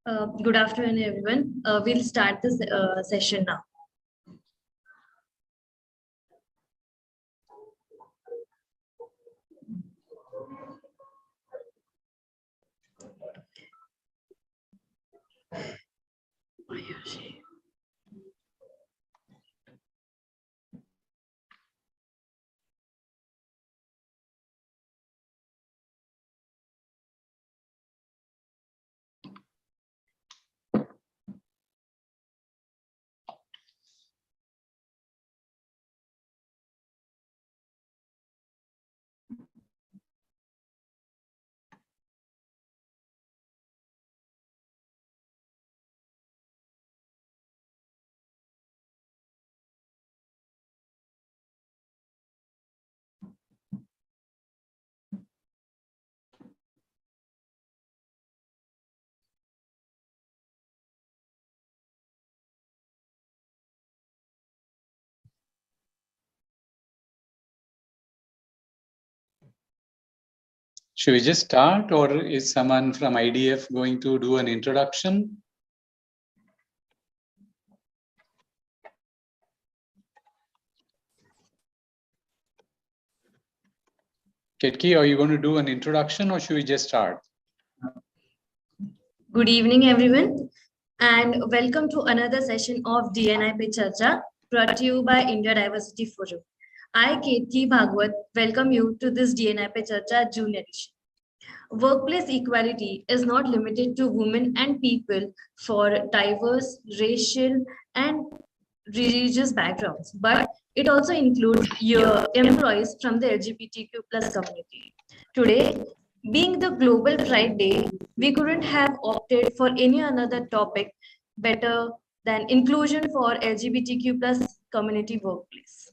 Good afternoon, everyone. We'll start this session now. Should we just start, or is someone from IDF going to do an introduction? Ketki, are you going to do an introduction, or should we just start? Good evening, everyone, and welcome to another session of D&I Pe Charcha, brought to you by India Diversity Forum. I, Ketki Bhagwat, welcome you to this D&I Pe Charcha June edition. Workplace equality is not limited to women and people for diverse, racial, and religious backgrounds, but it also includes your employees from the LGBTQ plus community. Today, being the Global Pride Day, we couldn't have opted for any another topic better than inclusion for LGBTQ plus community workplace.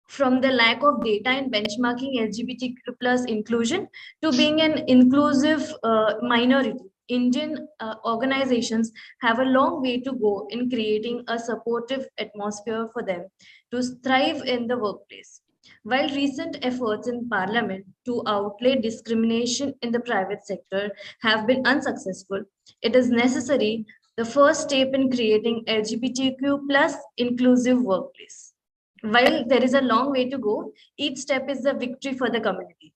From the lack of data in benchmarking LGBTQ plus inclusion to being an inclusive minority, Indian organizations have a long way to go in creating a supportive atmosphere for them to thrive in the workplace. While recent efforts in Parliament to outlay discrimination in the private sector have been unsuccessful, it is necessary the first step in creating LGBTQ plus inclusive workplace. While there is a long way to go, each step is a victory for the community.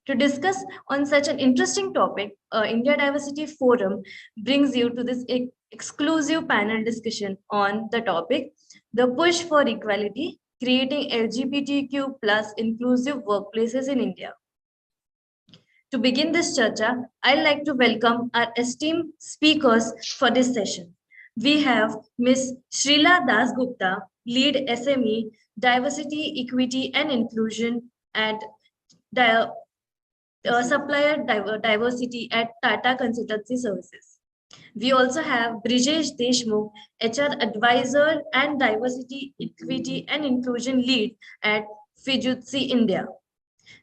To discuss on such an interesting topic, India Diversity Forum brings you to this exclusive panel discussion on the topic, the push for equality, creating LGBTQ plus inclusive workplaces in India. To begin this charcha, I'd like to welcome our esteemed speakers for this session. We have Ms. Shrila Dasgupta, Lead SME, Diversity, Equity and Inclusion at Supplier Diversity at Tata Consultancy Services. We also have Brijesh Deshmukh, HR Advisor and Diversity, Equity and Inclusion Lead at Fujitsu India.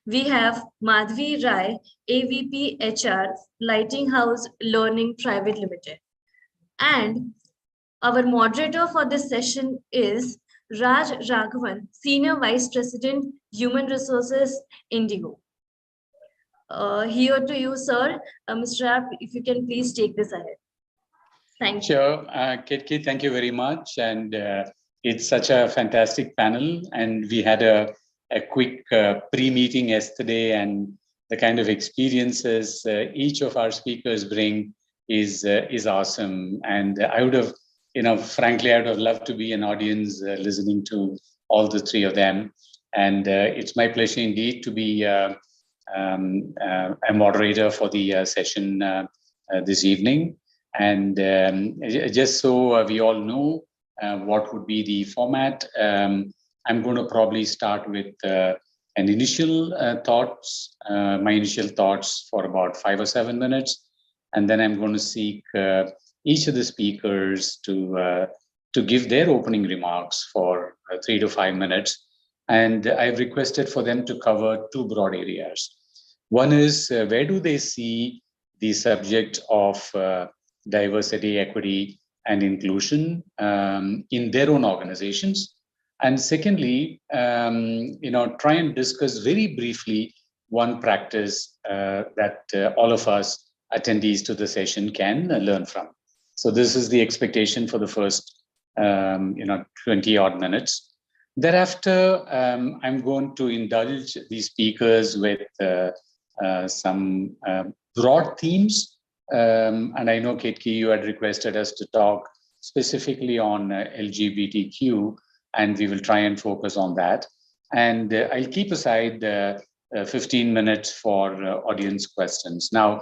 We have Madhvi Rai, AVP HR, Lighting House Learning Private Limited. And our moderator for this session is Raj Raghavan, Senior Vice President, Human Resources, Indigo. Here to you, sir. Mr. Rapp, if you can please take this ahead. Thank you. Sure, Ketki, thank you very much. And it's such a fantastic panel. And we had a quick pre-meeting yesterday, and the kind of experiences each of our speakers bring is awesome. And I would have, frankly, I would have loved to be an audience listening to all the three of them. And it's my pleasure indeed to be a moderator for the session this evening. And just so we all know what would be the format, I'm going to probably start with an initial thoughts, my initial thoughts for about 5 or 7 minutes. And then I'm going to seek each of the speakers to give their opening remarks for 3 to 5 minutes. And I've requested for them to cover 2 broad areas. One is where do they see the subject of diversity, equity, and inclusion in their own organizations. And secondly, try and discuss very briefly one practice that all of us attendees to the session can learn from. So this is the expectation for the first 20 odd minutes. Thereafter, I'm going to indulge the speakers with some broad themes. And I know, Ketki, you had requested us to talk specifically on LGBTQ, and we will try and focus on that. And I'll keep aside 15 minutes for audience questions. Now,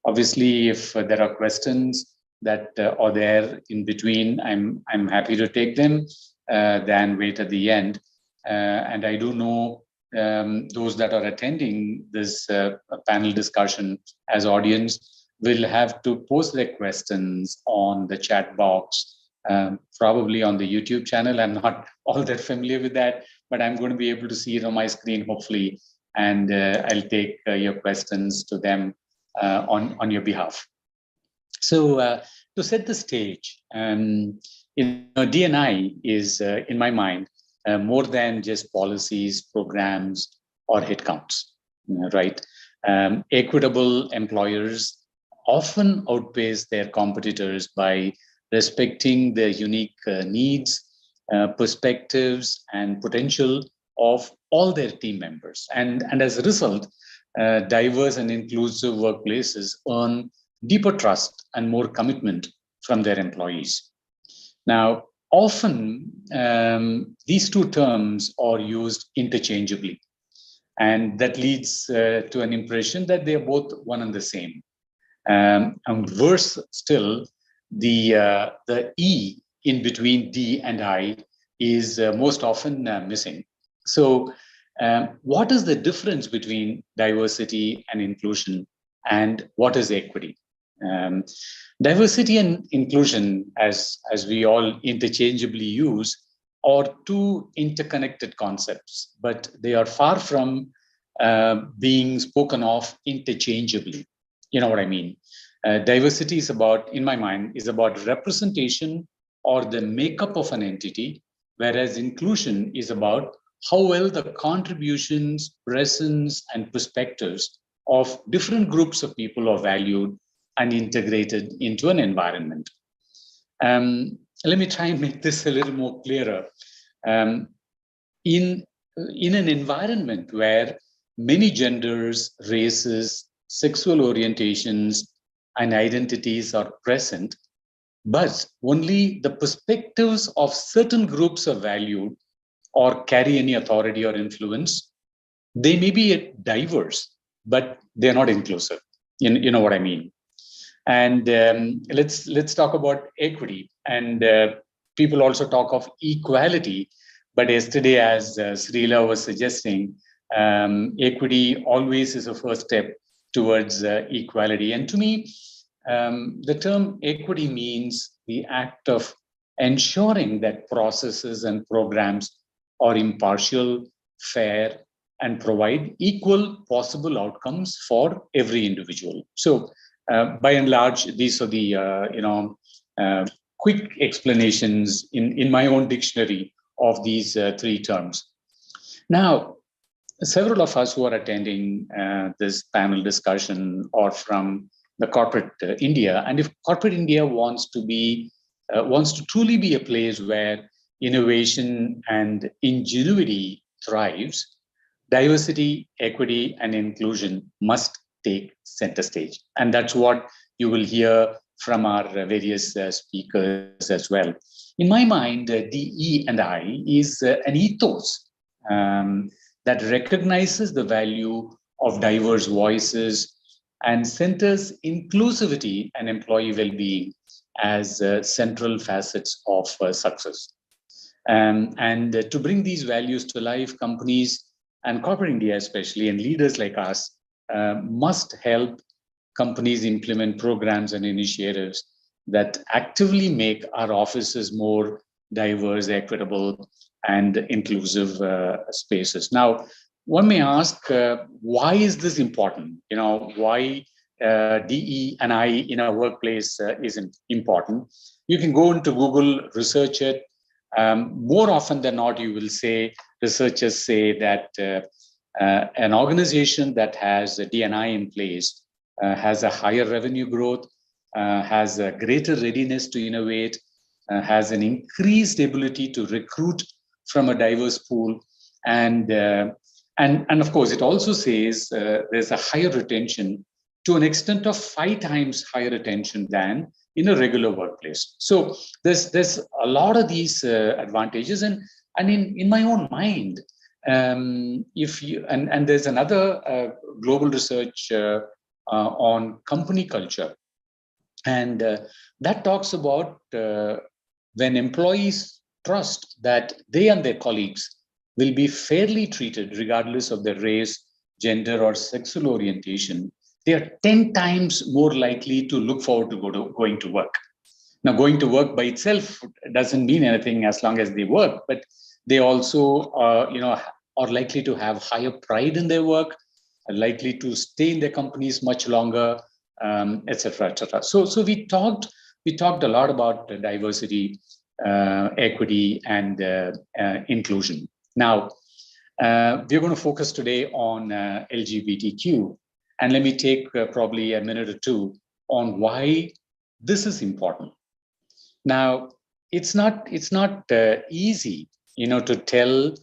obviously, if there are questions that are there in between, I'm happy to take them, then wait at the end. And I do know those that are attending this panel discussion as audience will have to post their questions on the chat box, probably on the YouTube channel. I'm not all that familiar with that, but I'm going to be able to see it on my screen, hopefully, and I'll take your questions to them on your behalf. So to set the stage, D&I is, in my mind, more than just policies, programs, or headcounts, right? Equitable employers often outpace their competitors by respecting the unique needs, perspectives, and potential of all their team members. And as a result, diverse and inclusive workplaces earn deeper trust and more commitment from their employees. Now, often these two terms are used interchangeably, and that leads to an impression that they are both one and the same. And worse still, the E in between D and I is most often missing. So what is the difference between diversity and inclusion, and what is equity? Diversity and inclusion, as we all interchangeably use, are two interconnected concepts, but they are far from being spoken of interchangeably. You know what I mean? Diversity is about, in my mind, is about representation or the makeup of an entity, whereas inclusion is about how well the contributions, presence, and perspectives of different groups of people are valued and integrated into an environment. Let me try and make this a little more clearer. In an environment where many genders, races, sexual orientations, and identities are present, but only the perspectives of certain groups are valued or carry any authority or influence, they may be diverse, but they're not inclusive. You know what I mean? And let's talk about equity. And people also talk of equality, but yesterday, as Srila was suggesting, equity always is a first step towards equality. And to me, the term equity means the act of ensuring that processes and programs are impartial, fair, and provide equal possible outcomes for every individual. So, by and large, these are the quick explanations in my own dictionary of these three terms. Now, several of us who are attending this panel discussion are from the corporate India, and if corporate India wants to truly be a place where innovation and ingenuity thrives, diversity, equity, and inclusion must take center stage. And that's what you will hear from our various speakers as well. In my mind, DE&I is an ethos that recognizes the value of diverse voices and centers inclusivity and employee well-being as central facets of success. And to bring these values to life, companies and corporate India especially, and leaders like us, must help companies implement programs and initiatives that actively make our offices more diverse, equitable, and inclusive spaces. Now, one may ask, why is this important? You know, why DE&I in a workplace isn't important? You can go into Google, research it. More often than not, you will say, researchers say that an organization that has a D&I in place has a higher revenue growth, has a greater readiness to innovate, has an increased ability to recruit from a diverse pool, and of course, it also says there's a higher retention to an extent of 5 times higher retention than in a regular workplace. So there's a lot of these advantages, and in my own mind, if you and there's another global research on company culture, and that talks about when employees trust that they and their colleagues will be fairly treated regardless of their race, gender, or sexual orientation, they are 10 times more likely to look forward to going to work. Now, going to work by itself doesn't mean anything as long as they work, but they also are likely to have higher pride in their work, are likely to stay in their companies much longer, etc., etc. So we talked a lot about diversity, equity, and inclusion. Now, we're going to focus today on LGBTQ, and let me take probably a minute or two on why this is important. Now, it's not easy, to tell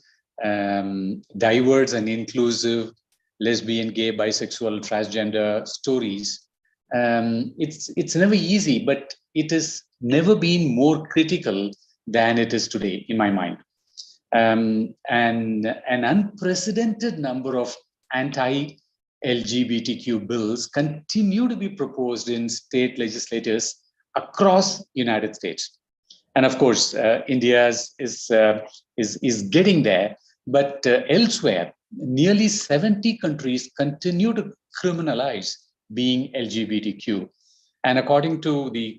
diverse and inclusive lesbian, gay, bisexual, transgender stories. It's never easy, but it has never been more critical than it is today, in my mind. And an unprecedented number of anti-LGBTQ bills continue to be proposed in state legislatures across United States. And of course, India is getting there, but elsewhere, nearly 70 countries continue to criminalize being LGBTQ. And according to the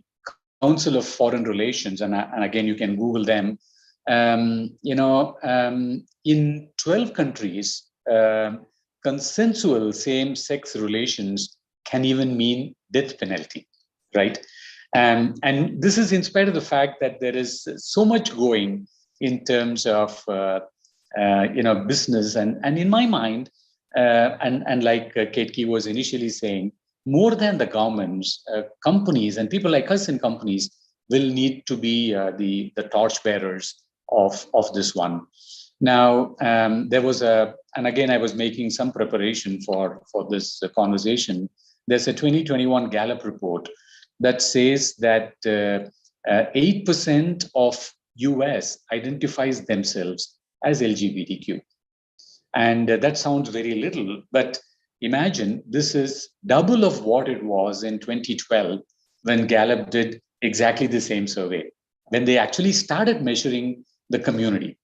Council of Foreign Relations, and again, you can Google them, in 12 countries, consensual same-sex relations can even mean death penalty, right? And this is in spite of the fact that there is so much going in terms of business, and in my mind, and like Ketki was initially saying, more than the governments, companies and people like us in companies will need to be the torchbearers of this one. Now, there was and again, I was making some preparation for this conversation. There's a 2021 Gallup report that says that 8% of US identifies themselves as LGBTQ. And that sounds very little, but imagine this is double of what it was in 2012 when Gallup did exactly the same survey, when they actually started measuring the community.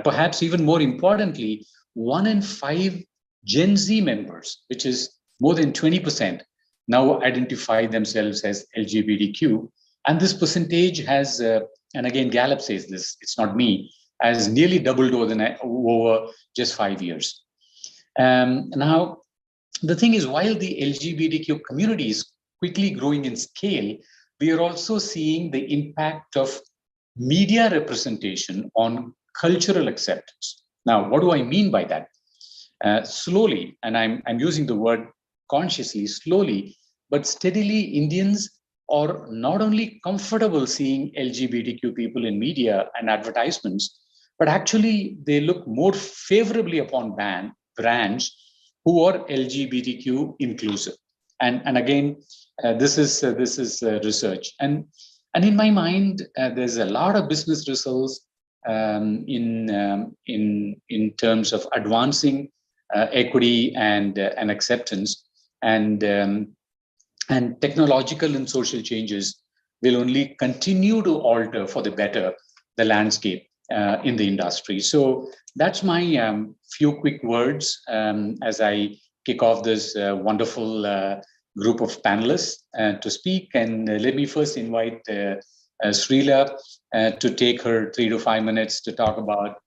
Perhaps even more importantly, 1 in 5 Gen Z members, which is more than 20%, now identify themselves as LGBTQ. And this percentage has, and again, Gallup says this, it's not me, has nearly doubled over just 5 years. Now, the thing is, while the LGBTQ community is quickly growing in scale, we are also seeing the impact of media representation on cultural acceptance. Now, what do I mean by that? Slowly, and I'm using the word consciously, slowly, but steadily, Indians are not only comfortable seeing LGBTQ people in media and advertisements, but actually they look more favorably upon brands who are LGBTQ inclusive. And again, this is research. And in my mind, there's a lot of business results in terms of advancing equity and acceptance, and technological and social changes will only continue to alter for the better the landscape in the industry. So that's my few quick words as I kick off this wonderful group of panelists to speak. And let me first invite Srila to take her 3 to 5 minutes to talk about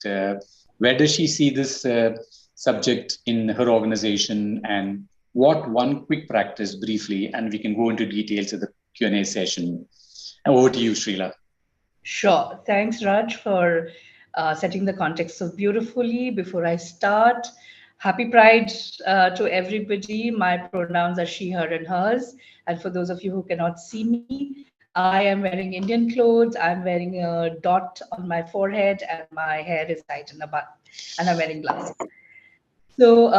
where does she see this subject in her organization, and what one quick practice briefly, and we can go into details of the Q&A session. Over to you, Srila. Sure. Thanks, Raj, for setting the context so beautifully. Before I start, Happy Pride to everybody. My pronouns are she, her, and hers. And for those of you who cannot see me, I am wearing Indian clothes. I'm wearing a dot on my forehead, and my hair is tied in a bun. And I'm wearing glasses. So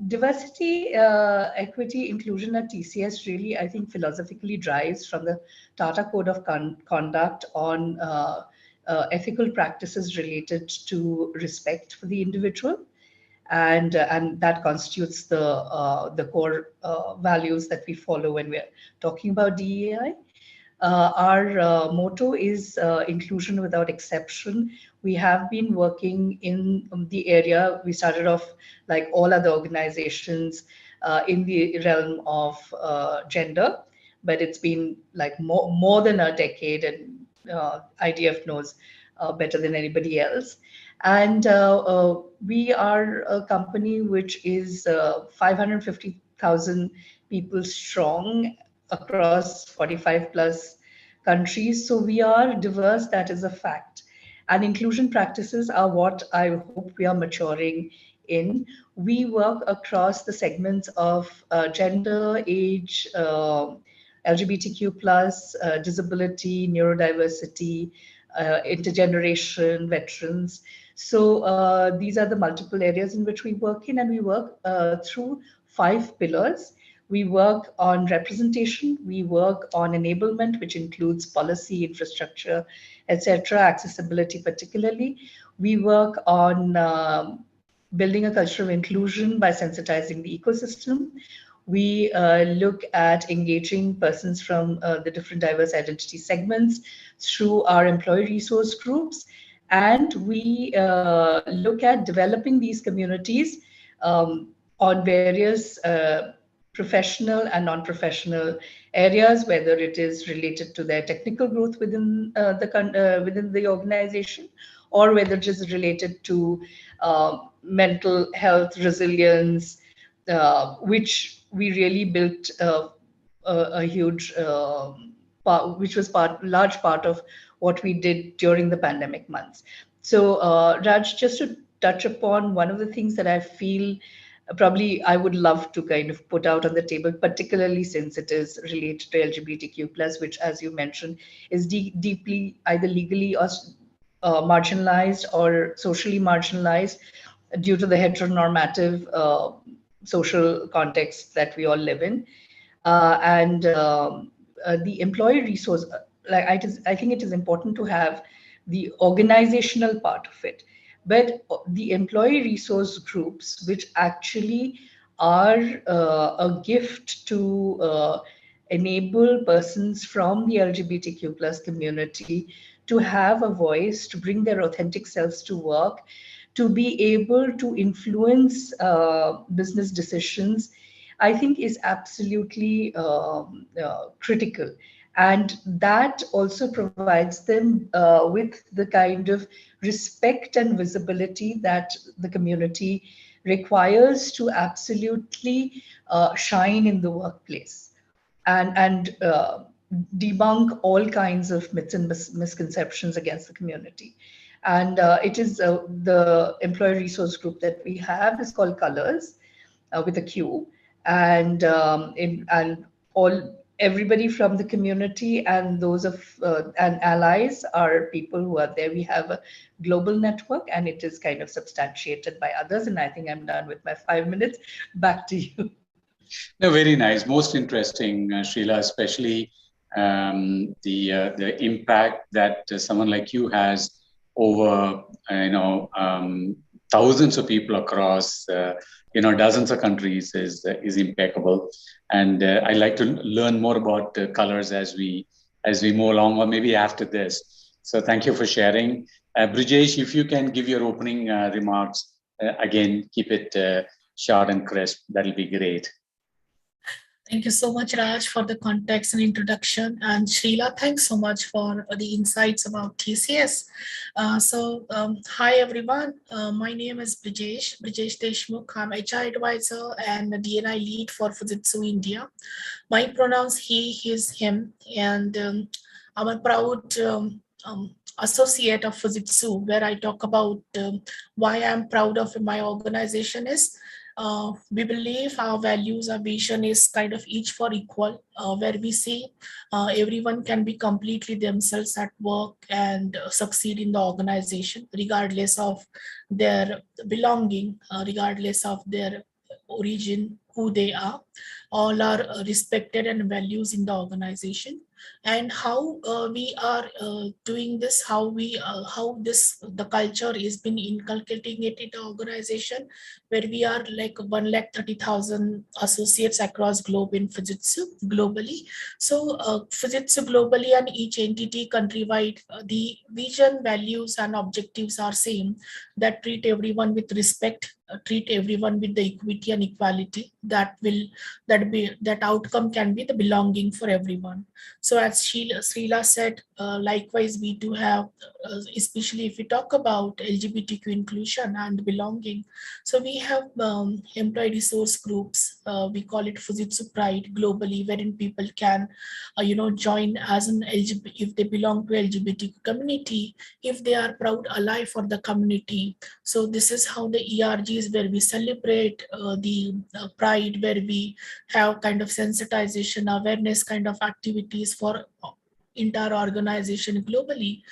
diversity, equity, inclusion at TCS really, I think, philosophically drives from the Tata Code of Conduct on ethical practices related to respect for the individual, and that constitutes the core values that we follow when we're talking about DEI. Our motto is inclusion without exception. We have been working in the area. We started off like all other organizations in the realm of gender, but it's been like more than a decade, and IDF knows better than anybody else. And we are a company which is 550,000 people strong across 45 plus countries. So we are diverse, that is a fact. And inclusion practices are what I hope we are maturing in. We work across the segments of gender, age, LGBTQ plus, disability, neurodiversity, intergeneration, veterans. So these are the multiple areas in which we work in, and we work through 5 pillars. We work on representation, we work on enablement, which includes policy, infrastructure, etc., accessibility particularly. We work on building a culture of inclusion by sensitizing the ecosystem. We look at engaging persons from the different diverse identity segments through our employee resource groups. And we look at developing these communities on various professional and non-professional areas, whether it is related to their technical growth within the organization, or whether it is related to mental health, resilience, which we really built a huge part, which was large part of what we did during the pandemic months. So Raj, just to touch upon one of the things that I feel probably I would love to kind of put out on the table, particularly since it is related to LGBTQ plus, which, as you mentioned, is deeply either legally or marginalized or socially marginalized due to the heteronormative social context that we all live in. And the employee resource, I think it is important to have the organizational part of it, but the employee resource groups, which actually are a gift to enable persons from the LGBTQ plus community to have a voice, to bring their authentic selves to work, to be able to influence business decisions, I think is absolutely critical. And that also provides them with the kind of respect and visibility that the community requires to absolutely shine in the workplace and debunk all kinds of myths and misconceptions against the community. And it is the employee resource group that we have is called Colors with a Q, and everybody from the community and those of and allies are people who are there. We have a global network, and it is kind of substantiated by others. And I think I'm done with my 5 minutes. Back to you. No, very nice. Most interesting, Srila, especially the impact that someone like you has over thousands of people across dozens of countries is impeccable. And I'd like to learn more about colors as we move along, or maybe after this. So thank you for sharing. Brijesh, if you can give your opening remarks, again, keep it short and crisp. That'll be great. Thank you so much, Raj, for the context and introduction. And Srila, thanks so much for the insights about TCS. Hi, everyone. My name is Brijesh Deshmukh. I'm HR advisor and a D&I lead for Fujitsu India. My pronouns he, his, him, and I'm a proud associate of Fujitsu, where I talk about why I'm proud of my organization is we believe our values, our vision is kind of each for equal, where we see everyone can be completely themselves at work and succeed in the organization, regardless of their belonging, regardless of their origin, who they are. All are respected and values in the organization. And how we are doing this, how this the culture is been inculcating it in the organization, where we are like 130,000 associates across globe in Fujitsu globally. So Fujitsu globally and each entity countrywide, the vision, values and objectives are same, that treat everyone with respect, treat everyone with the equity and equality, that outcome can be the belonging for everyone. So as Srila said, likewise we do have, especially if we talk about LGBTQ inclusion and belonging. So we have employee resource groups. We call it Fujitsu Pride globally, wherein people can, join as an LGBT if they belong to LGBTQ community, if they are proud ally for the community. So this is how the ERGs, where we celebrate the pride, where we have kind of sensitization, awareness kind of activities for entire organization globally.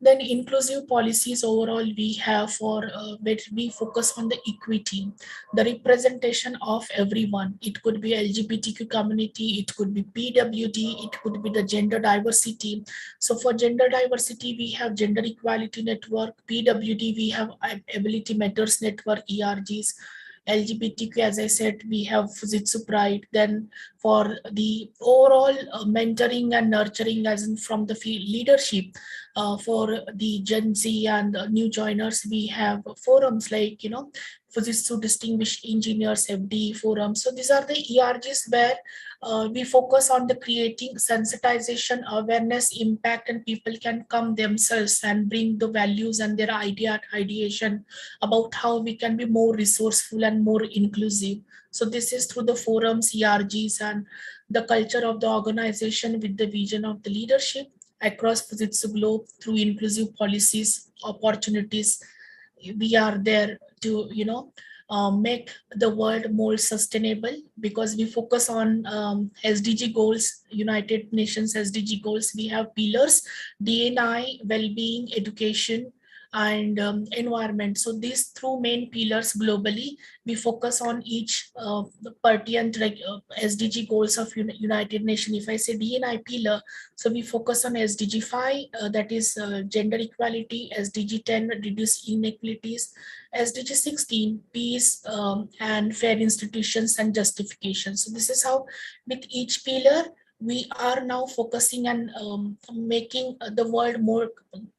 Then inclusive policies overall we have for where we focus on the equity, the representation of everyone. It could be LGBTQ community, it could be PWD, it could be the gender diversity. So for gender diversity, we have Gender Equality Network. PWD, we have Ability Matters Network, ERGs. LGBTQ, as I said, we have Fujitsu Pride. Then for the overall mentoring and nurturing, as in from the field leadership, for the Gen Z and new joiners, we have forums like, Fujitsu Distinguished Engineers FD forum. So these are the ERGs where we focus on the creating sensitization, awareness, impact, and people can come themselves and bring the values and their ideation about how we can be more resourceful and more inclusive. So this is through the forums, ERGs, and the culture of the organization with the vision of the leadership across Fujitsu globe through inclusive policies, opportunities. We are there to, make the world more sustainable, because we focus on SDG goals, United Nations SDG goals. We have pillars: D&I, well-being, education, and environment. So these two main pillars globally, we focus on each pertinent SDG goals of United Nations. If I say D&I pillar, so we focus on SDG 5, that is gender equality, SDG 10, reduce inequalities, SDG 16, peace and fair institutions and justification. So this is how with each pillar, we are now focusing on making the world more,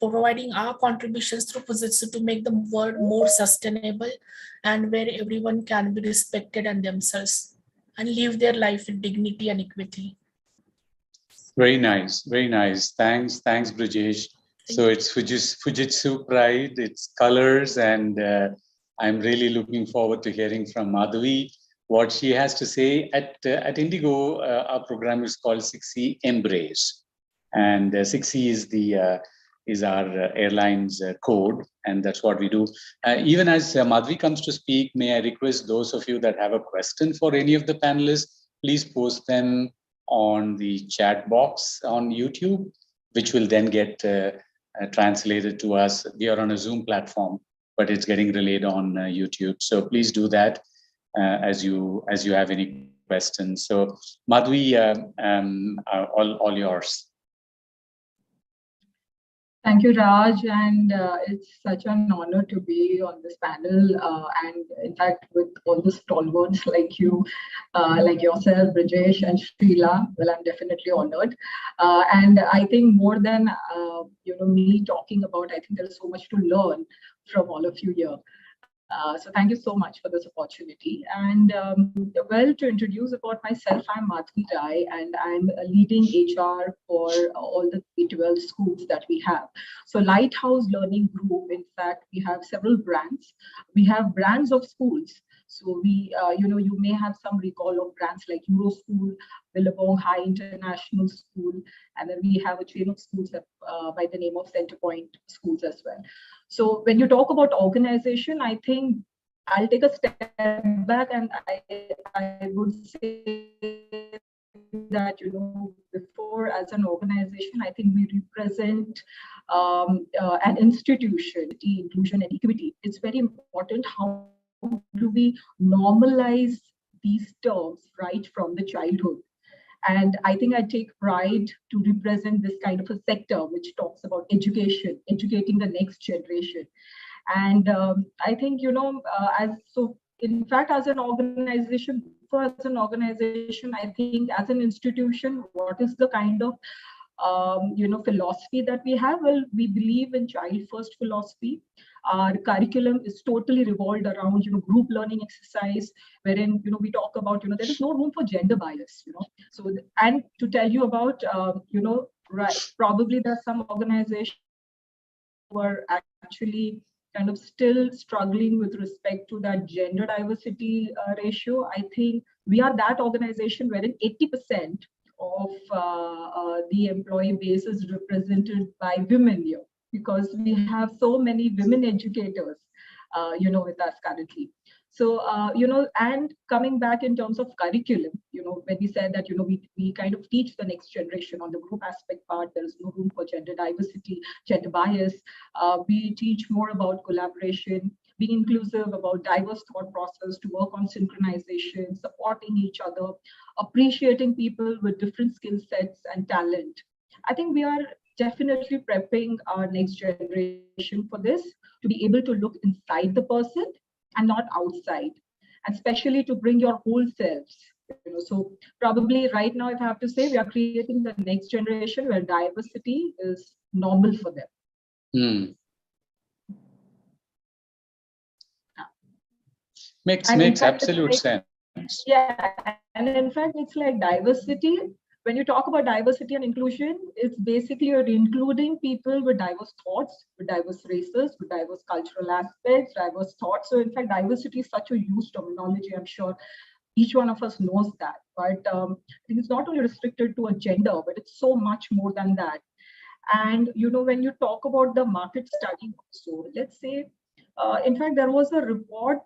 providing our contributions through Fujitsu to make the world more sustainable, and where everyone can be respected and themselves and live their life with dignity and equity. Very nice, very nice. Thanks, Brijesh. So it's Fujitsu Pride, it's colors, and I'm really looking forward to hearing from Madhavi what she has to say. At Indigo, our program is called 6C Embrace, and 6C is our airline's code, and that's what we do. Even as Madhavi comes to speak, may I request those of you that have a question for any of the panelists, please post them on the chat box on YouTube, which will then get translated to us. We are on a Zoom platform, but it's getting relayed on YouTube. So please do that as you have any questions. So Madhavi, all yours. Thank you, Raj, and it's such an honor to be on this panel, and in fact, with all the stalwarts like you, like yourself, Brijesh and Srila. Well, I'm definitely honored, and I think more than me talking about, I think there's so much to learn from all of you here. So thank you so much for this opportunity. And well, to introduce about myself, I'm Madhavi Rai, and I'm leading HR for all the K-12 schools that we have. So Lighthouse Learning Group, in fact, we have several brands. We have brands of schools. So we, you may have some recall of brands like Euro School, Billabong High International School, and then we have a chain of schools by the name of Centerpoint Schools as well. So when you talk about organization, I think I'll take a step back, and I would say that, before, as an organization, I think we represent an institution, inclusion and equity. It's very important. How do we normalize these terms right from the childhood? And I think I take pride to represent this kind of a sector which talks about education, educating the next generation. And I think, in fact, as an organization, I think as an institution, what is the kind of philosophy that we have? Well, we believe in child first philosophy. Our curriculum is totally revolved around, group learning exercise, wherein, we talk about, there is no room for gender bias, So, and to tell you about, probably there's some organizations who are actually kind of still struggling with respect to that gender diversity ratio. I think we are that organization wherein 80% of the employee base is represented by women here, because we have so many women educators, with us currently. So, and coming back in terms of curriculum, when we said that, we kind of teach the next generation on the group aspect part, there is no room for gender diversity, gender bias. We teach more about collaboration, being inclusive, about diverse thought process, to work on synchronization, supporting each other, appreciating people with different skill sets and talent. I think we are definitely prepping our next generation for this, to be able to look inside the person and not outside, and especially to bring your whole selves. So probably right now, if I have to say, we are creating the next generation where diversity is normal for them. Makes absolute sense. Yeah, and in fact, it's like diversity. When you talk about diversity and inclusion, it's basically you're including people with diverse thoughts, with diverse races, with diverse cultural aspects, diverse thoughts. So in fact, diversity is such a used terminology. I'm sure each one of us knows that. But I think it's not only restricted to a gender, but it's so much more than that. And, when you talk about the market study, so let's say, in fact, there was a report,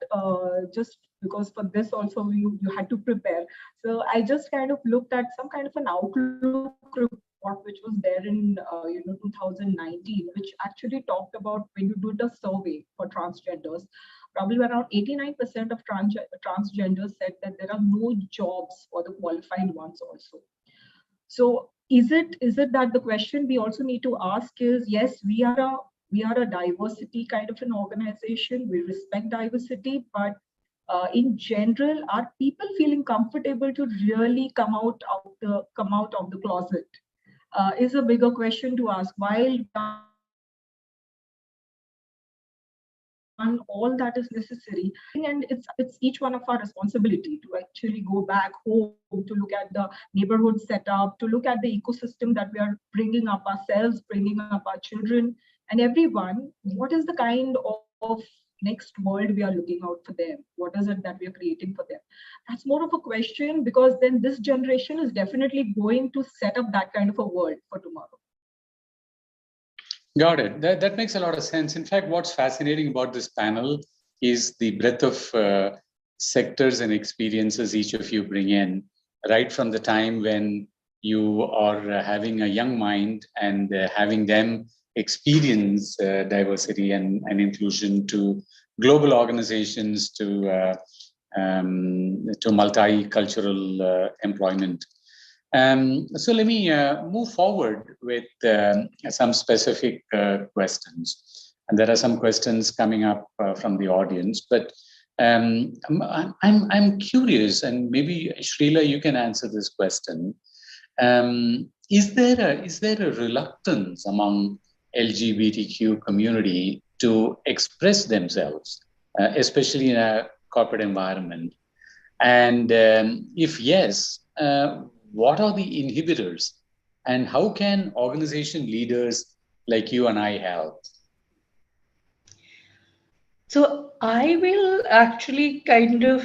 just because for this also you had to prepare. So I just kind of looked at some kind of an outlook report, which was there in 2019, which actually talked about when you do the survey for transgenders, probably around 89% of transgenders said that there are no jobs for the qualified ones also. So is it that the question we also need to ask is, yes, we are a diversity kind of an organization. We respect diversity, but in general, are people feeling comfortable to really come out of the closet? Is a bigger question to ask. While all that is necessary, and it's each one of our responsibility to actually go back home, to look at the neighborhood setup, to look at the ecosystem that we are bringing up ourselves, bringing up our children and everyone. What is the kind of next world we are looking out for them? What is it that we are creating for them? That's more of a question, because then this generation is definitely going to set up that kind of a world for tomorrow. Got it. That makes a lot of sense. In fact, what's fascinating about this panel is the breadth of sectors and experiences each of you bring in, right from the time when you are having a young mind and having them experience diversity and inclusion, to global organizations, to multicultural employment. So let me move forward with some specific questions. And there are some questions coming up from the audience, but I'm curious, and maybe Shrila, you can answer this question. Is there a reluctance among LGBTQ community to express themselves, especially in a corporate environment? And if yes, what are the inhibitors, and how can organization leaders like you and I help? So I will actually kind of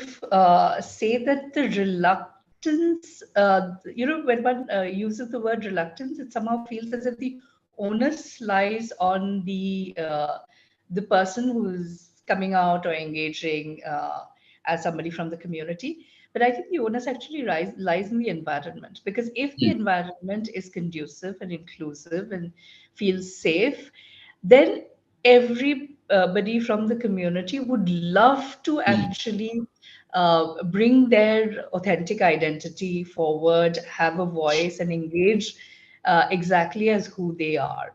say that the reluctance, when one uses the word reluctance, it somehow feels as if the onus lies on the person who's coming out or engaging as somebody from the community. But I think the onus actually lies in the environment, because if the environment is conducive and inclusive and feels safe, then everybody from the community would love to actually bring their authentic identity forward, have a voice, and engage exactly as who they are.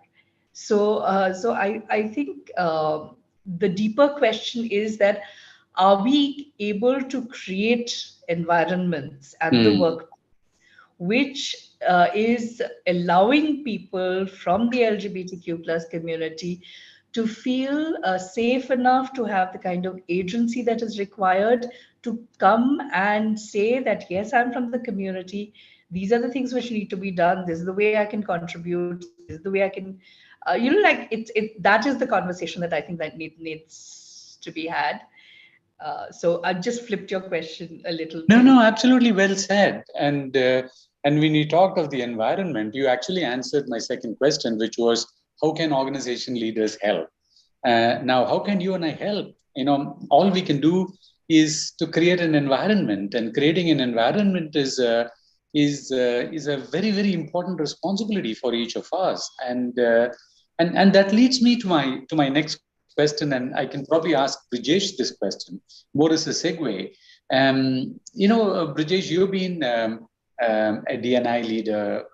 So I think the deeper question is that, are we able to create environments at the work which is allowing people from the LGBTQ plus community to feel safe enough to have the kind of agency that is required to come and say that, yes, I'm from the community. These are the things which need to be done. This is the way I can contribute. This is the way I can, that is the conversation that I think that needs to be had. So I just flipped your question a little. No, absolutely well said. And when you talked of the environment, you actually answered my second question, which was, how can organization leaders help? Now, how can you and I help? All we can do is to create an environment, and creating an environment is a very, very important responsibility for each of us. And that leads me to my next question, and I can probably ask Brijesh this question more as a segue. Brijesh, you've been a D&I leader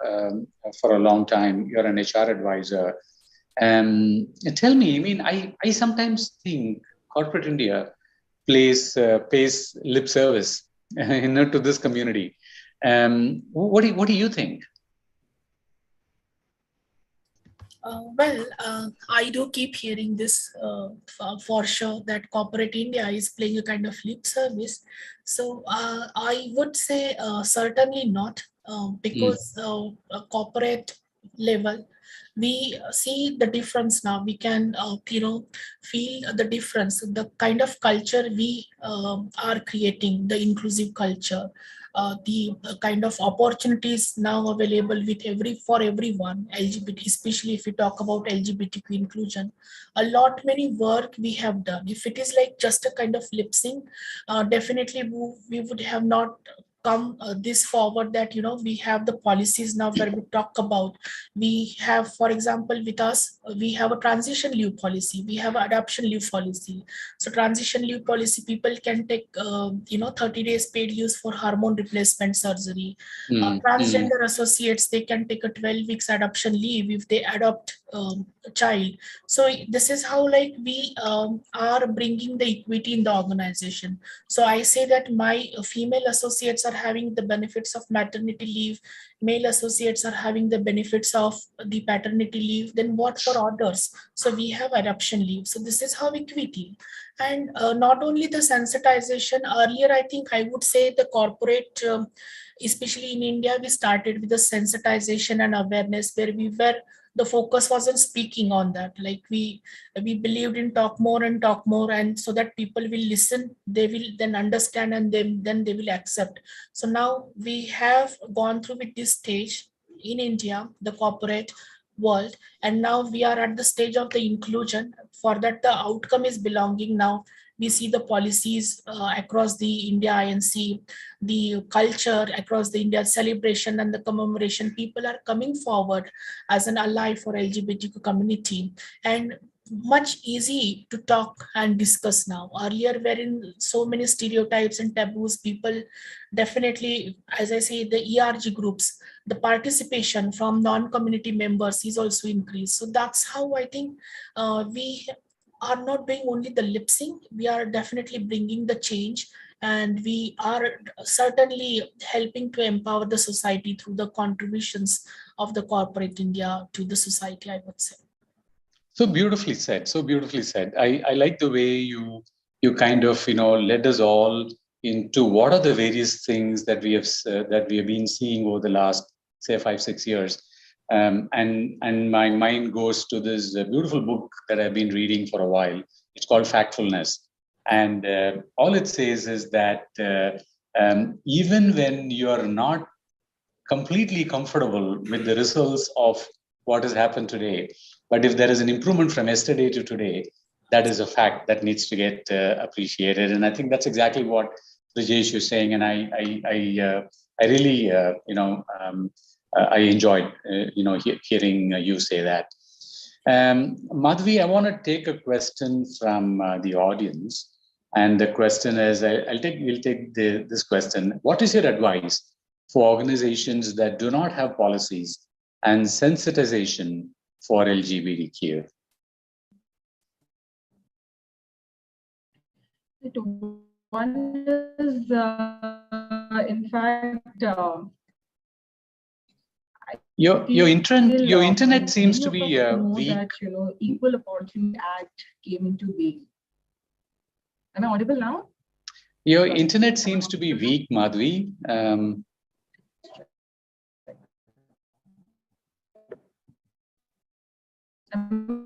for a long time. You're an HR advisor. Tell me, I sometimes think corporate India pays lip service, to this community. What do you think? I do keep hearing this for sure, that corporate India is playing a kind of lip service. So I would say certainly not, because corporate level, we see the difference now. We can, feel the difference, the kind of culture we are creating, the inclusive culture. The kind of opportunities now available for everyone, LGBT, especially if we talk about LGBTQ inclusion. A lot many work we have done. If it is like just a kind of lip sync, definitely we would have not come this forward, that we have the policies now where we talk about. We have, for example, with us, we have a transition leave policy, we have adoption leave policy. So transition leave policy, people can take 30 days paid leaves for hormone replacement surgery. Transgender associates, they can take a 12 weeks adoption leave if they adopt a child. So this is how we are bringing the equity in the organization. So I say that my female associates are having the benefits of maternity leave, male associates are having the benefits of the paternity leave. Then what for others? So we have adoption leave. So this is how equity. And not only the sensitization, earlier I think I would say the corporate, especially in India, we started with the sensitization and awareness, where the focus wasn't speaking on that. Like we believed in talk more, and so that people will listen, they will then understand, and then they will accept. So now we have gone through with this stage in India, the corporate world, and now we are at the stage of the inclusion. For that, the outcome is belonging. Now we see the policies across the India INC, the culture across the India, celebration and the commemoration. People are coming forward as an ally for LGBTQ community, and much easy to talk and discuss now. Earlier, wherein so many stereotypes and taboos, people definitely, as I say, the ERG groups, the participation from non-community members is also increased. So that's how I think we are not doing only the lip sync, we are definitely bringing the change, and we are certainly helping to empower the society through the contributions of the corporate India to the society, I would say. So beautifully said. So beautifully said. I like the way you kind of led us all into what are the various things that we have been seeing over the last, say, 5-6 years. And my mind goes to this beautiful book that I've been reading for a while, It's called factfulness. And all it says is that even when you are not completely comfortable with the results of what has happened today, but if there is an improvement from yesterday to today, that is a fact that needs to get appreciated. And I think that's exactly what Rajesh is saying. And I really, I enjoyed, hearing you say that. Madhvi, I want to take a question from the audience. And the question is, we'll take this question. What is your advice for organizations that do not have policies and sensitization for LGBTQ? One is, in fact, your internet seems to be weak. That, Equal Opportunity Act came into being. Am I audible now? Your internet seems to be weak, Madhvi. Am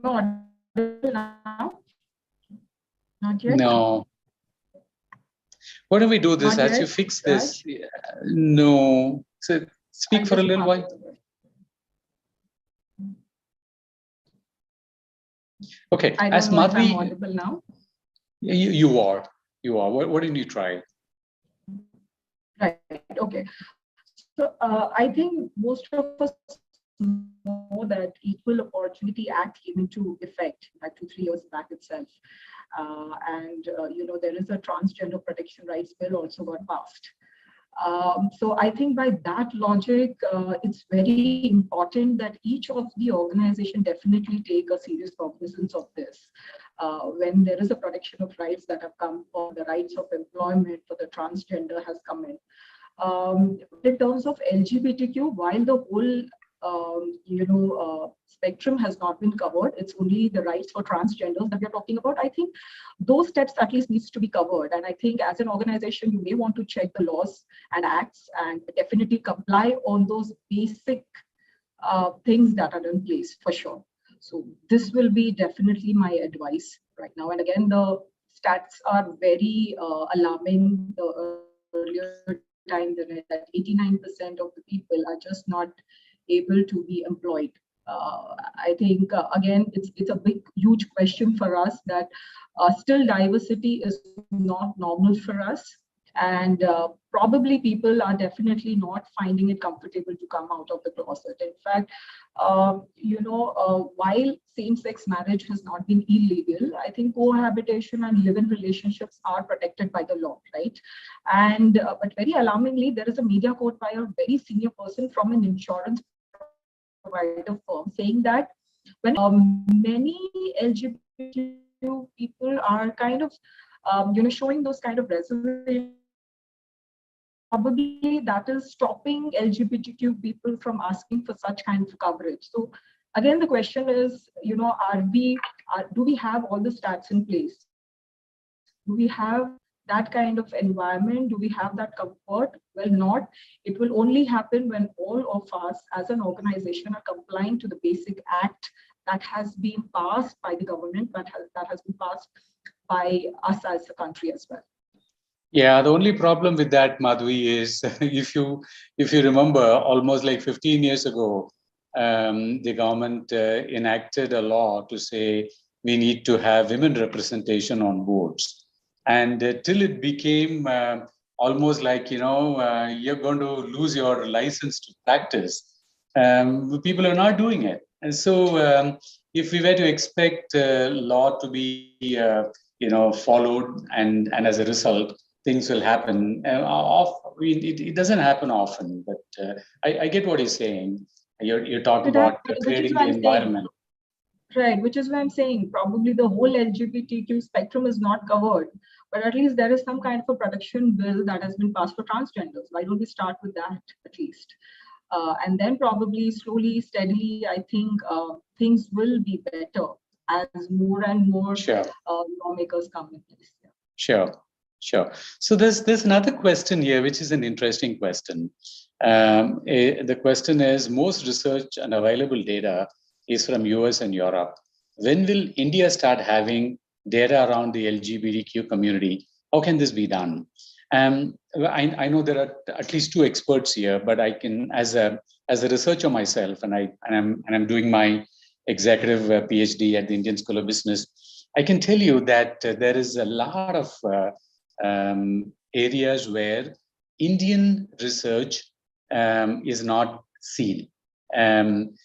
I audible now? Not yet? No. Why don't we do this as you fix this? No. So speak for a little while. Okay. As Madhvi, I'm audible now. You are. Why don't you try? Right. Okay. So I think most of us know that Equal Opportunity Act came into effect like 2-3 years back itself. There is a transgender protection rights bill also got passed. So I think by that logic, it's very important that each of the organization definitely take a serious cognizance of this. When there is a protection of rights that have come for the rights of employment for the transgender has come in. In terms of LGBTQ, while the whole spectrum has not been covered, it's only the rights for transgenders that we're talking about. I think those steps at least needs to be covered. And I think as an organization, you may want to check the laws and acts and definitely comply on those basic things that are in place for sure. So this will be definitely my advice right now. And again, the stats are very alarming. The earlier time that 89% of the people are just not able to be employed. I think again, it's a huge question for us that still diversity is not normal for us, and probably people are definitely not finding it comfortable to come out of the closet. In fact, while same-sex marriage has not been illegal, I think cohabitation and live-in relationships are protected by the law, right? And but very alarmingly, there is a media quote by a very senior person from an insurance provider firm saying that when many LGBTQ people are kind of showing those kind of reservations, probably that is stopping LGBTQ people from asking for such kind of coverage. So again, the question is, do we have all the stats in place? Do we have that kind of environment? Do we have that comfort? Well, not. It will only happen when all of us as an organization are complying to the basic act that has been passed by the government, that has been passed by us as a country as well. Yeah, the only problem with that, Madhvi, is if you remember, almost like 15 years ago, the government enacted a law to say we need to have women representation on boards. And till it became almost like, you're going to lose your license to practice, people are not doing it. And so if we were to expect law to be, followed and as a result, things will happen. It doesn't happen often, but I get what he's saying. You're talking about creating the environment. Right, which is why I'm saying probably the whole LGBTQ spectrum is not covered, but at least there is some kind of a protection bill that has been passed for transgenders. Why don't we start with that at least? And then probably slowly, steadily, I think things will be better as more and more lawmakers come in place. Yeah. Sure. So there's another question here, which is an interesting question. The question is, most research and available data is from US and Europe. When will India start having data around the LGBTQ community. How can this be done? I know there are at least two experts here, but I can, as a researcher myself, and I'm doing my executive PhD at the Indian School of Business, I can tell you that there is a lot of areas where Indian research is not seen. Indian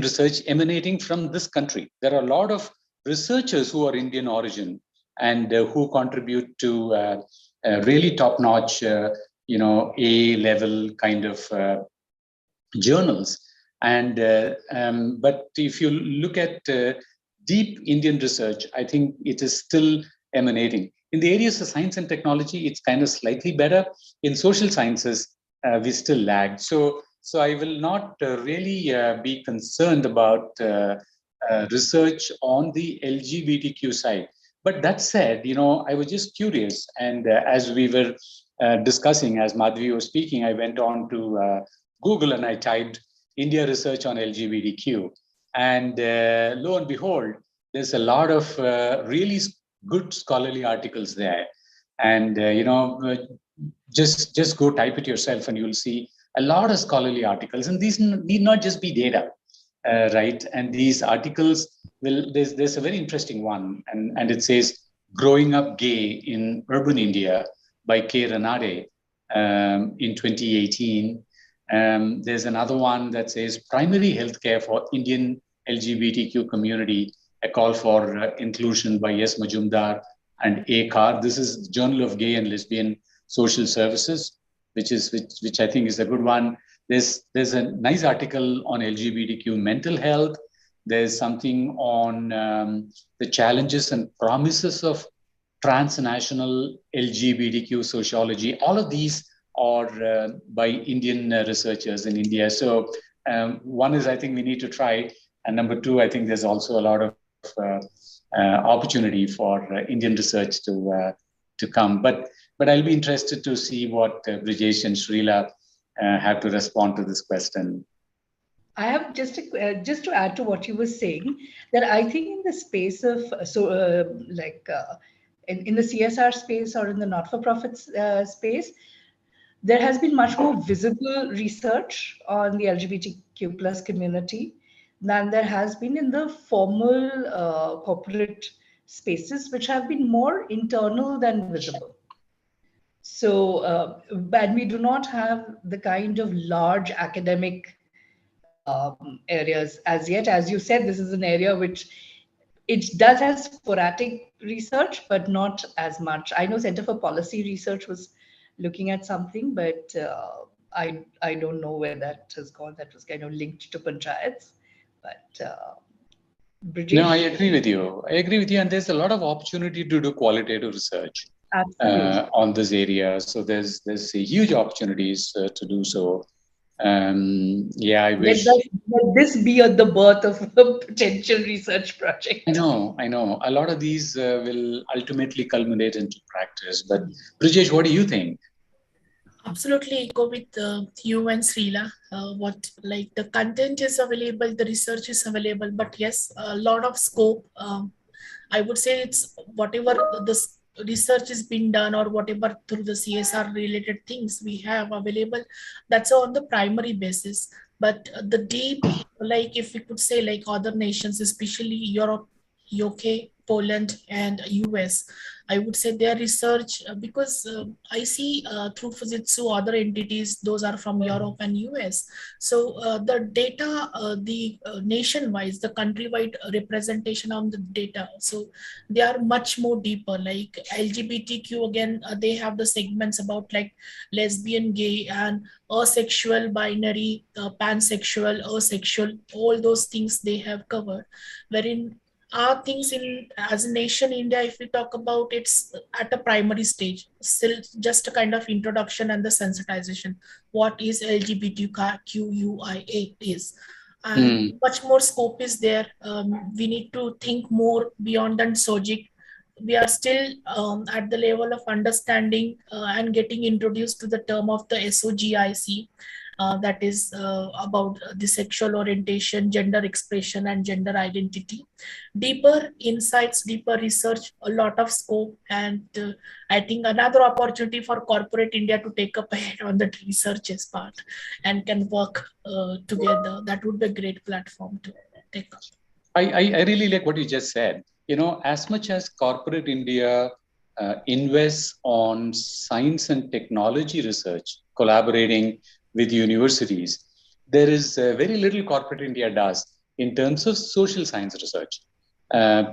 research emanating from this country. There are a lot of researchers who are Indian origin and who contribute to really top-notch, A-level kind of journals. But if you look at deep Indian research, I think it is still emanating. In the areas of science and technology, it's kind of slightly better. In social sciences, we still lag. So I will not really be concerned about research on the LGBTQ side. But that said, I was just curious. And as we were discussing, as Madhvi was speaking, I went on to Google and I typed India research on LGBTQ. And lo and behold, there's a lot of really good scholarly articles there. And, just go type it yourself and you'll see a lot of scholarly articles. And these need not just be data, right? And these articles there's a very interesting one, and it says Growing Up Gay in Urban India by K. Ranade in 2018. There's another one that says Primary Healthcare for Indian LGBTQ Community, a call for inclusion by S. Majumdar and A. Kar. This is Journal of Gay and Lesbian Social Services, which I think is a good one. There's a nice article on LGBTQ mental health. There's something on the challenges and promises of transnational LGBTQ sociology. All of these are by Indian researchers in India. So one is, I think we need to try. And number two, I think there's also a lot of opportunity for Indian research to come. But I'll be interested to see what Brijesh and Srila have to respond to this question. I have just to add to what you were saying, that I think in the space of in the CSR space or in the not-for-profit space, there has been much more visible research on the LGBTQ plus community than there has been in the formal corporate spaces, which have been more internal than visible. So, and we do not have the kind of large academic areas as yet. As you said, this is an area which it does have sporadic research, but not as much. I know Center for Policy Research was looking at something, but I don't know where that has gone. That was kind of linked to panchayats. But Brijesh? No, I agree with you. And there's a lot of opportunity to do qualitative research on this area. So there's huge opportunities to do so. Yeah, I wish. Let this be at the birth of a potential research project. I know. A lot of these will ultimately culminate into practice. But Brijesh, what do you think? Absolutely go with you and Srila. The content is available, the research is available, but yes, a lot of scope. I would say it's whatever the research is being done or whatever through the CSR related things we have available, that's on the primary basis. But the deep, like if we could say like other nations, especially Europe, UK, Poland and US, I would say their research, because I see through Fujitsu other entities, those are from Europe and US. So the data, the nation-wise, the country-wide representation on the data, so they are much more deeper. Like LGBTQ, again, they have the segments about like lesbian, gay and asexual, binary, pansexual, asexual, all those things they have covered, wherein are things in as a nation India, if we talk about, it's at a primary stage, still just a kind of introduction and the sensitization. What is LGBTQIA is, and much more scope is there. We need to think more beyond than SOGIC. We are still at the level of understanding and getting introduced to the term of the SOGIC. that is about the sexual orientation, gender expression, and gender identity. Deeper insights, deeper research, a lot of scope, and I think another opportunity for corporate India to take up ahead on the researches part and can work together. That would be a great platform to take up. I really like what you just said. As much as corporate India invests on science and technology research, collaborating with universities, there is very little corporate India does in terms of social science research.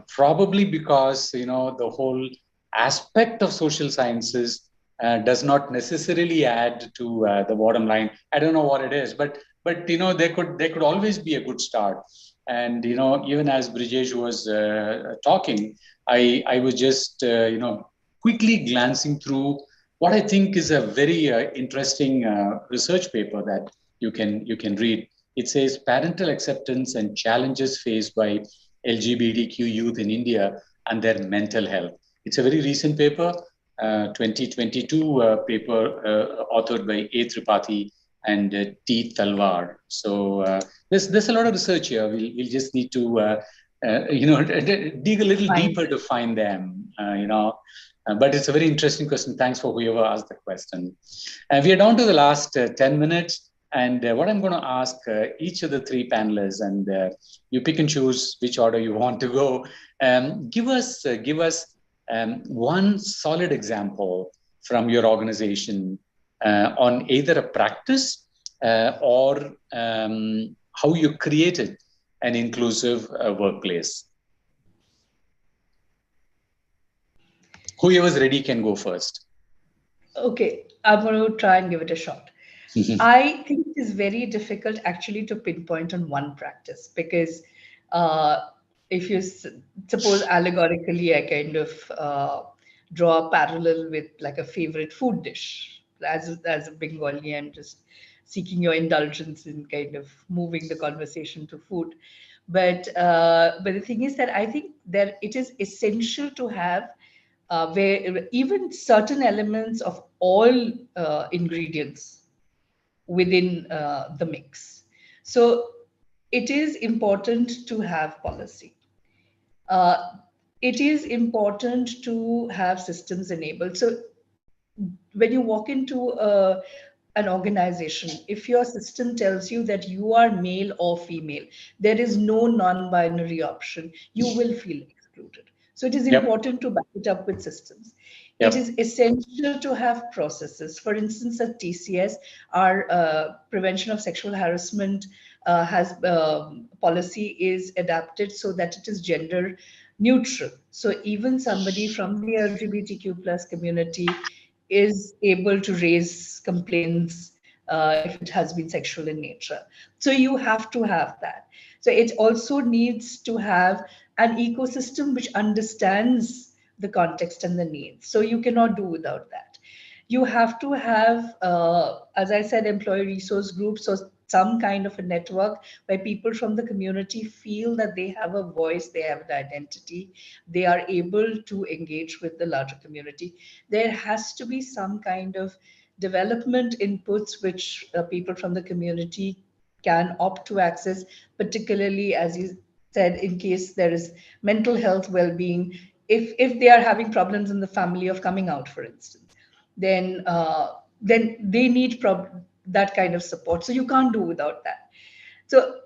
Probably because the whole aspect of social sciences does not necessarily add to the bottom line. I don't know what it is, but there could always be a good start. And even as Brijesh was talking, I was just quickly glancing through what I think is a very interesting research paper that you can read. It says parental acceptance and challenges faced by LGBTQ youth in India and their mental health. It's a very recent paper, 2022 paper authored by A. Tripathi and T. Talwar. So there's a lot of research here. We'll just need to dig a little deeper to find them. But it's a very interesting question. Thanks for whoever asked the question. We are down to the last 10 minutes. And what I'm going to ask each of the three panelists, and you pick and choose which order you want to go. Give us one solid example from your organization on either a practice or how you created an inclusive workplace. Whoever's ready can go first. Okay, I'm going to try and give it a shot. I think it is very difficult actually to pinpoint on one practice, because if you suppose allegorically, I kind of draw a parallel with like a favorite food dish. As a Bengali, I'm just seeking your indulgence in kind of moving the conversation to food. But the thing is that I think that it is essential to have where even certain elements of all ingredients within the mix. So it is important to have policy. It is important to have systems enabled. So when you walk into an organization, if your system tells you that you are male or female, there is no non-binary option, you will feel excluded. So it is important to back it up with systems. It is essential to have processes. For instance, at TCS, our prevention of sexual harassment policy is adapted so that it is gender neutral. So even somebody from the LGBTQ plus community is able to raise complaints if it has been sexual in nature. So you have to have that. So it also needs to have an ecosystem which understands the context and the needs. So you cannot do without that. You have to have, as I said, employee resource groups or some kind of a network where people from the community feel that they have a voice, they have an identity, they are able to engage with the larger community. There has to be some kind of development inputs which people from the community can opt to access, particularly, as you said, in case there is mental health well-being. If they are having problems in the family of coming out, for instance, then they need that kind of support. So you can't do without that. So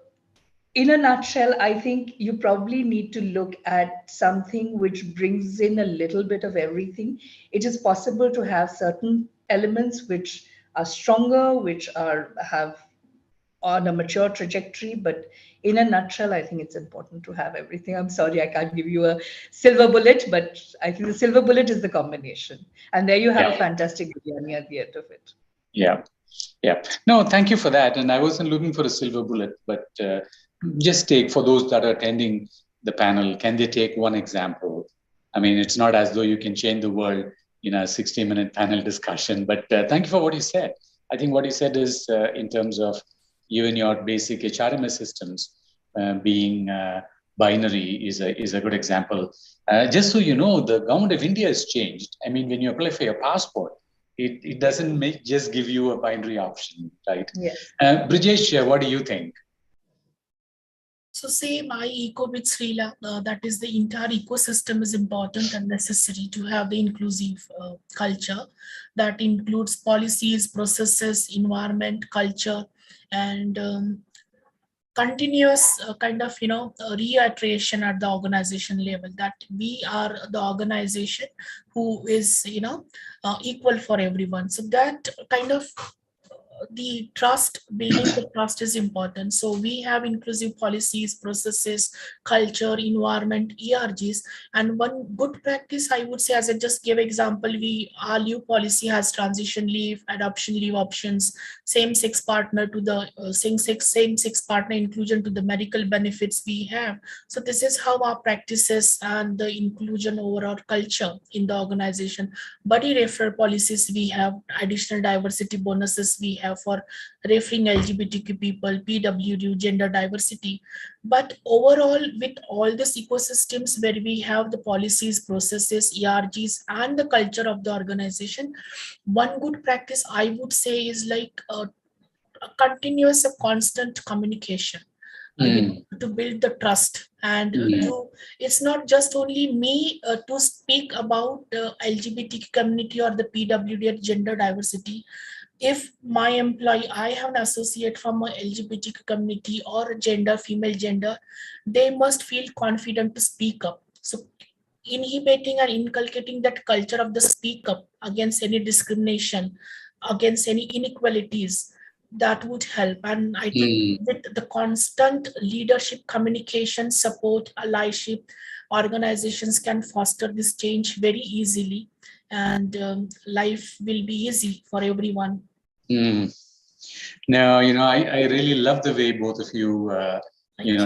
in a nutshell, I think you probably need to look at something which brings in a little bit of everything. It is possible to have certain elements which are stronger, which have on a mature trajectory, but in a nutshell, I think it's important to have everything. I'm sorry, I can't give you a silver bullet, but I think the silver bullet is the combination. And there you have a fantastic biryani at the end of it. Yeah. No, thank you for that. And I wasn't looking for a silver bullet, but just take, for those that are attending the panel, can they take one example? I mean, it's not as though you can change the world in a 60-minute panel discussion, but thank you for what you said. I think what you said is in terms of even your basic HRMS systems being binary is a good example. Just so you know, the government of India has changed. I mean, when you apply for your passport, It doesn't just give you a binary option, right? Yes. Brijesh, what do you think? So same, I echo with Srila, that is the entire ecosystem is important and necessary to have the inclusive culture that includes policies, processes, environment, culture, and continuous kind of reiteration at the organization level that we are the organization who is equal for everyone. So that kind of the trust, building the trust is important. So we have inclusive policies, processes, culture, environment, ERGs. And one good practice, I would say, as I just gave example, our new policy has transition leave, adoption leave options, same-sex partner to the same-sex partner inclusion to the medical benefits we have. So this is how our practices and the inclusion overall culture in the organization. Body referral policies we have, additional diversity bonuses we have for referring LGBTQ people, PWD, gender diversity. But overall, with all these ecosystems where we have the policies, processes, ERGs, and the culture of the organization, one good practice I would say is like a continuous, a constant communication. To build the trust and it's not just only me to speak about the LGBTQ community or the PWD or gender diversity. If my employee, I have an associate from a LGBTQ community or gender, female gender, they must feel confident to speak up. So inhibiting and inculcating that culture of the speak up against any discrimination, against any inequalities, that would help. And I think with the constant leadership, communication, support, allyship, organizations can foster this change very easily, and life will be easy for everyone. Now, I really love the way both of you,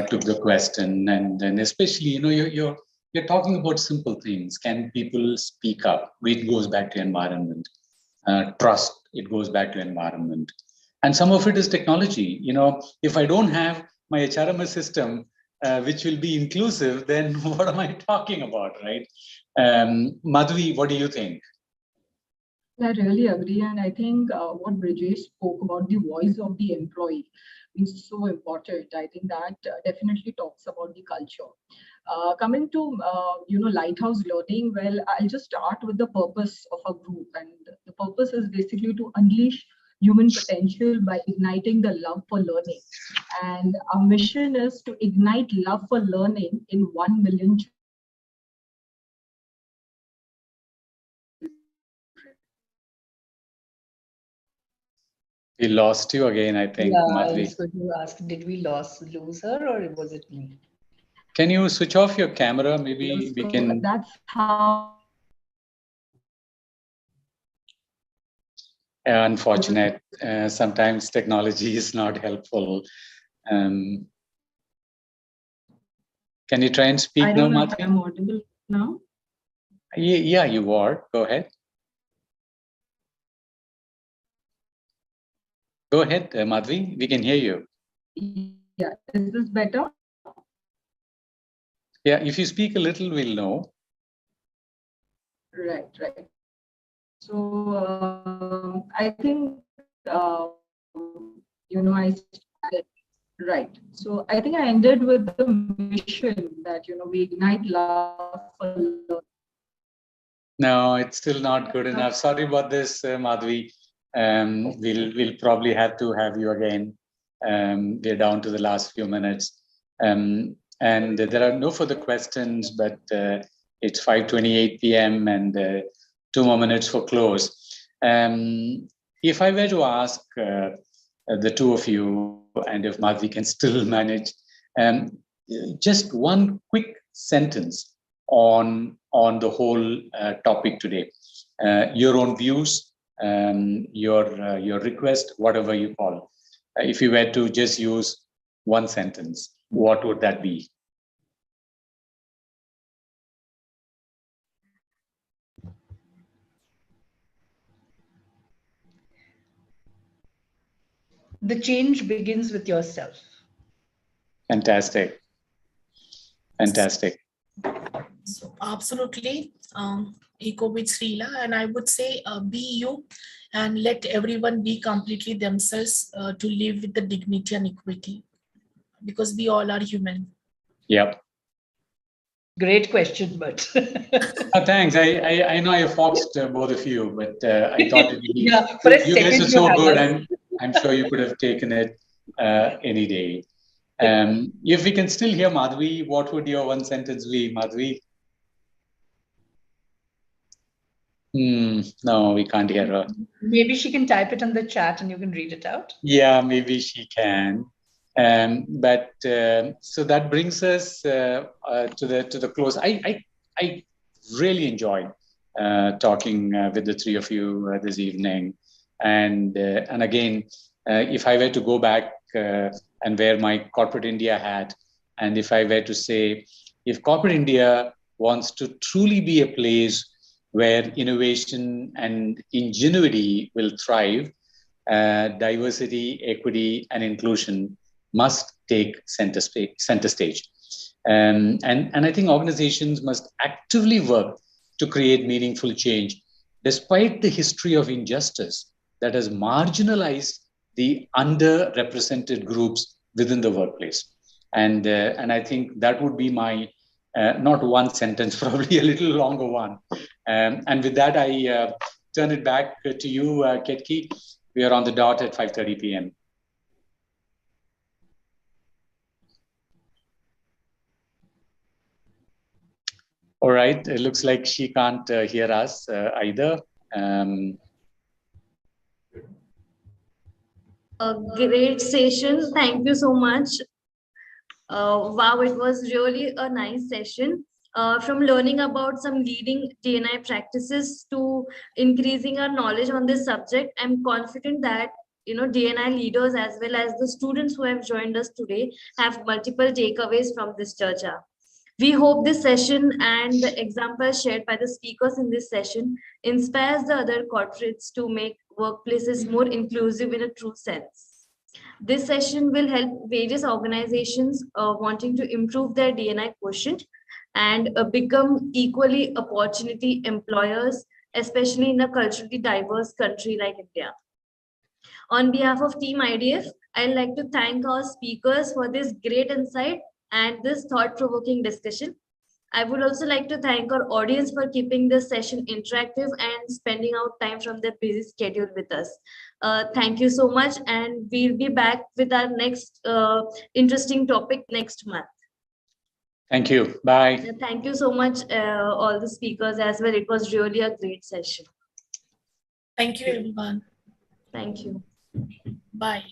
took the question, and especially, you're talking about simple things. Can people speak up? It goes back to environment. Trust, it goes back to environment. And some of it is technology. If I don't have my HRMS system, which will be inclusive, then what am I talking about, right? Madhvi, what do you think? I really agree. And I think what Brijesh spoke about the voice of the employee is so important. I think that definitely talks about the culture. Coming to, lighthouse learning, well, I'll just start with the purpose of a group. And the purpose is basically to unleash human potential by igniting the love for learning. And our mission is to ignite love for learning in 1 million. We lost you again, I think, Madhvi. I was going to ask, did we lose her or was it me? Can you switch off your camera? Maybe we can. That's how. Unfortunate. Sometimes technology is not helpful. Can you try and speak now, Madhvi? I'm audible now. Yeah, you are. Go ahead. Go ahead, Madhvi. We can hear you. Yeah, is this better? Yeah, if you speak a little, we'll know. Right. So I think, I started, right. So I think I ended with the mission that, we ignite love for learning. No, it's still not good enough. Sorry about this, Madhvi. We'll probably have to have you again. We're down to the last few minutes. And there are no further questions, but it's 5:28 p.m. and 2 more minutes for close. If I were to ask the two of you, and if Madhvi can still manage, just one quick sentence on the whole topic today, your own views, your request, whatever you call. If you were to just use one sentence, what would that be? The change begins with yourself. Fantastic. So absolutely, echo with Srila, and I would say be you and let everyone be completely themselves to live with the dignity and equity, because we all are human. Yep. Great question, but Thanks. I know I foxed both of you, but I thought yeah, for a you guys second are you so had good, us. and I'm sure you could have taken it any day. If we can still hear Madhvi, what would your one sentence be, Madhvi? No, we can't hear her. Maybe she can type it on the chat and you can read it out. Yeah, maybe she can. So that brings us to the close. I really enjoyed talking with the three of you this evening, and again, if I were to go back and wear my corporate India hat, and if I were to say, if corporate India wants to truly be a place where innovation and ingenuity will thrive, diversity, equity, and inclusion must take center stage. And I think organizations must actively work to create meaningful change, despite the history of injustice that has marginalized the underrepresented groups within the workplace. And I think that would be my not one sentence, probably a little longer one. And with that, I turn it back to you, Ketki. We are on the dot at 5:30 p.m. All right. It looks like she can't hear us either. A great session. Thank you so much. Wow, it was really a nice session. From learning about some leading D&I practices to increasing our knowledge on this subject, I'm confident that D&I leaders as well as the students who have joined us today have multiple takeaways from this charcha. We hope this session and the examples shared by the speakers in this session inspires the other corporates to make workplaces more inclusive in a true sense. This session will help various organizations wanting to improve their D&I quotient and become equally opportunity employers, especially in a culturally diverse country like India. On behalf of Team IDF, I'd like to thank our speakers for this great insight and this thought-provoking discussion. I would also like to thank our audience for keeping this session interactive and spending out time from their busy schedule with us. Thank you so much, and we'll be back with our next interesting topic next month. Thank you. Bye. Thank you so much, all the speakers as well. It was really a great session. Thank you, everyone. Thank you. Bye.